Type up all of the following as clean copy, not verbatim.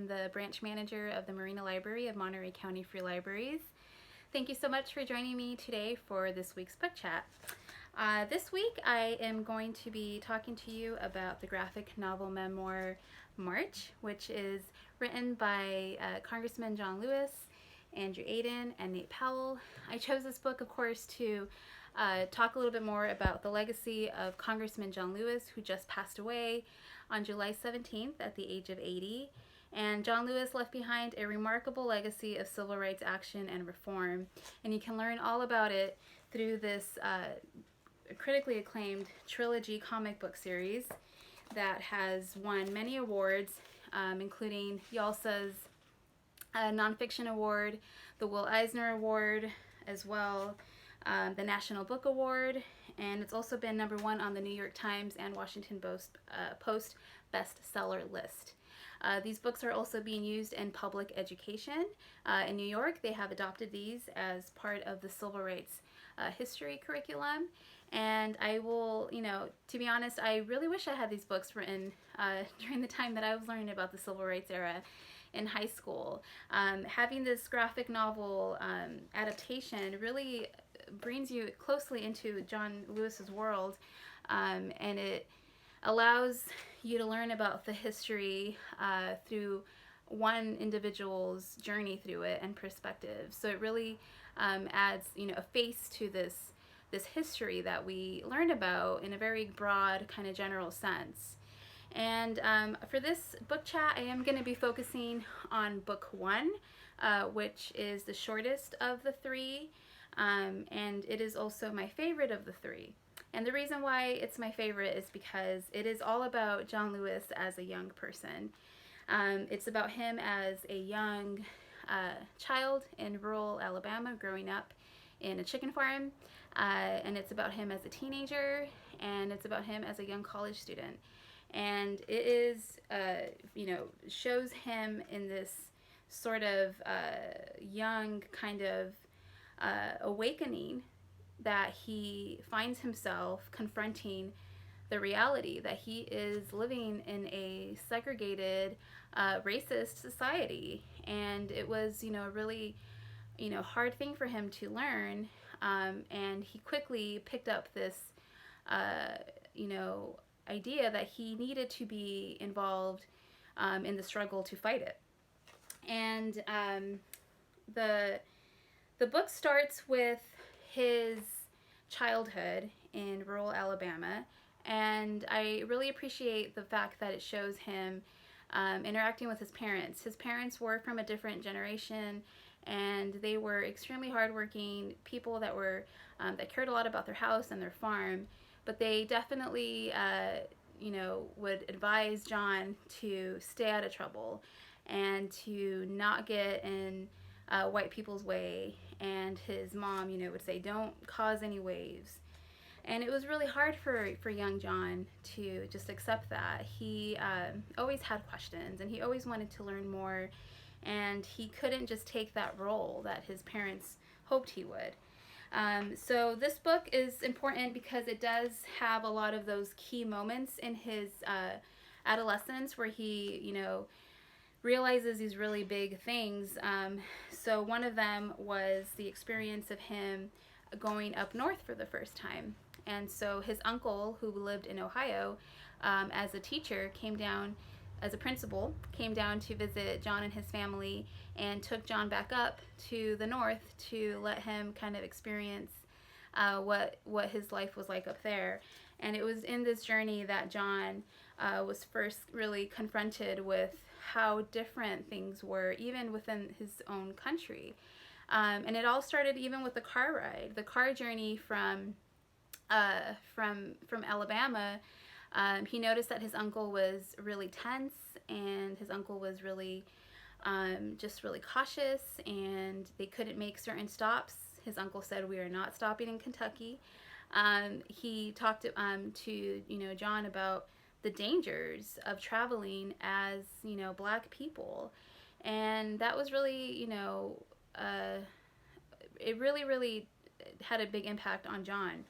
I'm the branch manager of the Marina Library of Monterey County Free Libraries. Thank you so much for joining me today for this week's book chat. This week I am going to be talking to you about the graphic novel memoir March, which is written by Congressman John Lewis, Andrew Aydin, and Nate Powell. I chose this book, of course, to talk a little bit more about the legacy of Congressman John Lewis, who just passed away on July 17th at the age of 80. And John Lewis left behind a remarkable legacy of civil rights action and reform. And you can learn all about it through this critically acclaimed trilogy comic book series that has won many awards, including YALSA's Nonfiction Award, the Will Eisner Award as well, the National Book Award, and it's also been #1 on the New York Times and Washington Post bestseller list. These books are also being used in public education. In New York, they have adopted these as part of the civil rights history curriculum. And I will, to be honest, I really wish I had these books written during the time that I was learning about the civil rights era in high school. Having this graphic novel adaptation really brings you closely into John Lewis's world, and it allows you to learn about the history through one individual's journey through it and perspective. So it really adds, a face to this history that we learn about in a very broad, kind of general sense. And for this book chat, I am going to be focusing on book 1, which is the shortest of the 3, and it is also my favorite of the 3. And the reason why it's my favorite is because it is all about John Lewis as a young person. It's about him as a young child in rural Alabama growing up in a chicken farm, and it's about him as a teenager, and it's about him as a young college student. And it is, shows him in this sort of young kind of awakening that he finds himself confronting the reality that he is living in a segregated, racist society. And it was, a really, hard thing for him to learn. And he quickly picked up this, idea that he needed to be involved in the struggle to fight it. And the book starts with his childhood in rural Alabama, and I really appreciate the fact that it shows him interacting with his parents. His parents were from a different generation, and they were extremely hardworking people that were that cared a lot about their house and their farm. But they definitely, would advise John to stay out of trouble and to not get in white people's way. And his mom, would say, don't cause any waves. And it was really hard for young John to just accept that. He always had questions, and he always wanted to learn more. And he couldn't just take that role that his parents hoped he would. So this book is important because it does have a lot of those key moments in his adolescence where he, realizes these really big things. So one of them was the experience of him going up north for the first time. And so his uncle, who lived in Ohio, as a teacher, as a principal, came down to visit John and his family and took John back up to the north to let him kind of experience what his life was like up there. And it was in this journey that John was first really confronted with how different things were, even within his own country. And it all started even with the car ride, the car journey from Alabama. He noticed that his uncle was really tense, and his uncle was really just really cautious, and they couldn't make certain stops. His uncle said, "We are not stopping in Kentucky." He talked to John about the dangers of traveling as Black people, and that was really it really had a big impact on John.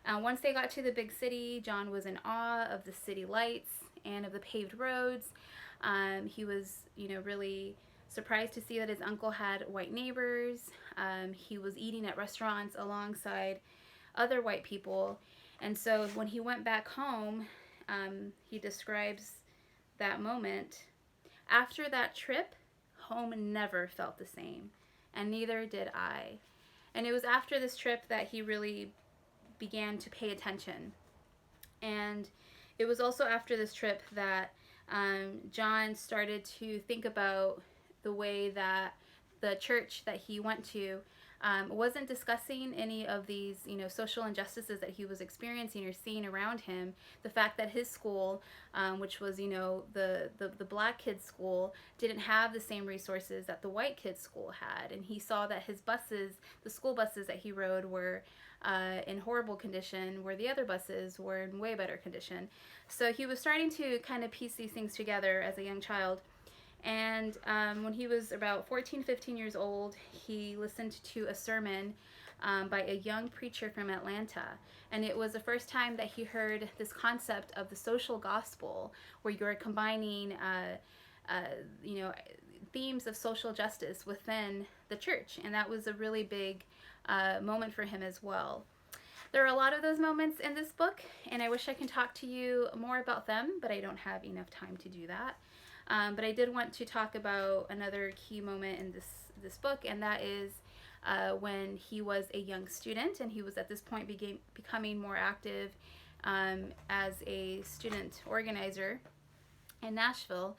Once they got to the big city, John was in awe of the city lights and of the paved roads. He was, really surprised to see that his uncle had white neighbors. He was eating at restaurants alongside other white people. And so when he went back home, he describes that moment. After that trip, home never felt the same, and neither did I. And it was after this trip that he really began to pay attention. And it was also after this trip that John started to think about the way that the church that he went to wasn't discussing any of these, social injustices that he was experiencing or seeing around him. The fact that his school, which was, the black kids' school, didn't have the same resources that the white kids' school had. And he saw that his buses, the school buses that he rode, were in horrible condition, where the other buses were in way better condition. So he was starting to kind of piece these things together as a young child. And when he was about 14, 15 years old, he listened to a sermon by a young preacher from Atlanta. And it was the first time that he heard this concept of the social gospel, where you're combining, themes of social justice within the church. And that was a really big moment for him as well. There are a lot of those moments in this book, and I wish I could talk to you more about them, but I don't have enough time to do that. But I did want to talk about another key moment in this book, and that is when he was a young student, and he was at this point becoming more active as a student organizer in Nashville.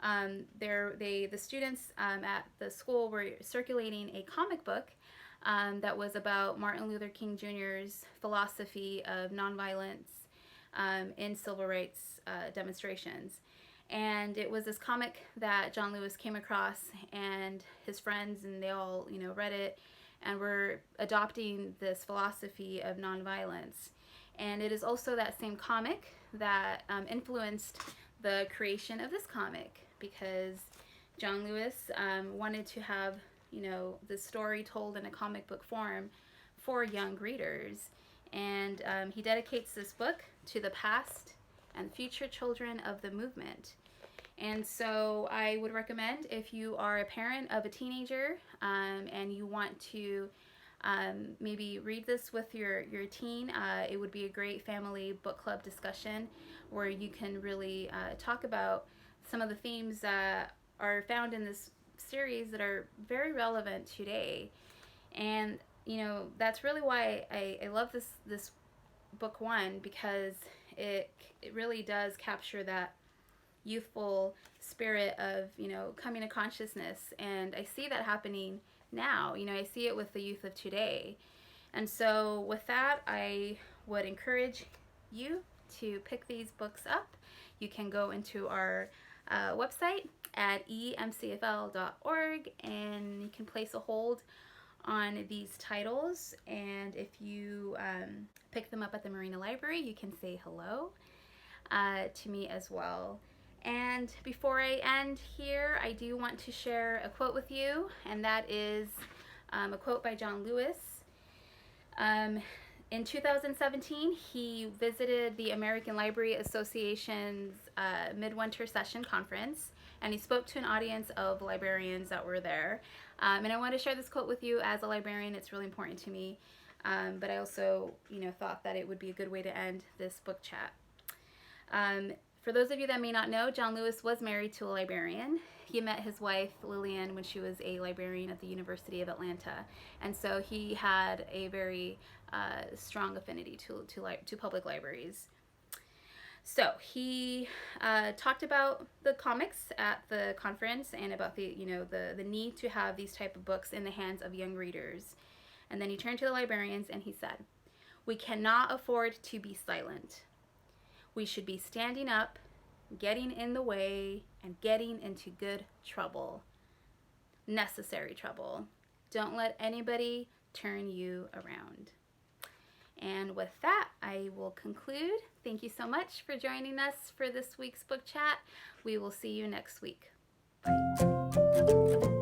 The students at the school were circulating a comic book that was about Martin Luther King Jr.'s philosophy of nonviolence in civil rights demonstrations. And it was this comic that John Lewis came across, and his friends, and they all, read it and were adopting this philosophy of nonviolence. And it is also that same comic that influenced the creation of this comic, because John Lewis wanted to have, the story told in a comic book form for young readers. And he dedicates this book to the past and future children of the movement. And so I would recommend, if you are a parent of a teenager and you want to maybe read this with your teen, it would be a great family book club discussion where you can really talk about some of the themes that are found in this series that are very relevant today. And that's really why I love this book one, because it really does capture that youthful spirit of coming to consciousness. And I see that happening now. I see it with the youth of today. And so with that, I would encourage you to pick these books up. You can go into our website at emcfl.org, and you can place a hold on these titles. And if you pick them up at the Marina Library, you can say hello to me as well. And before I end here, I do want to share a quote with you, and that is a quote by John Lewis. In 2017, he visited the American Library Association's Midwinter Session Conference, and he spoke to an audience of librarians that were there. And I want to share this quote with you as a librarian. It's really important to me. But I also, thought that it would be a good way to end this book chat. For those of you that may not know, John Lewis was married to a librarian. He met his wife, Lillian, when she was a librarian at the University of Atlanta. And so he had a very strong affinity to public libraries. So he talked about the comics at the conference and about the need to have these type of books in the hands of young readers. And then he turned to the librarians and he said, "We cannot afford to be silent. We should be standing up, getting in the way, and getting into good trouble. Necessary trouble. Don't let anybody turn you around." And with that, I will conclude. Thank you so much for joining us for this week's book chat. We will see you next week. Bye.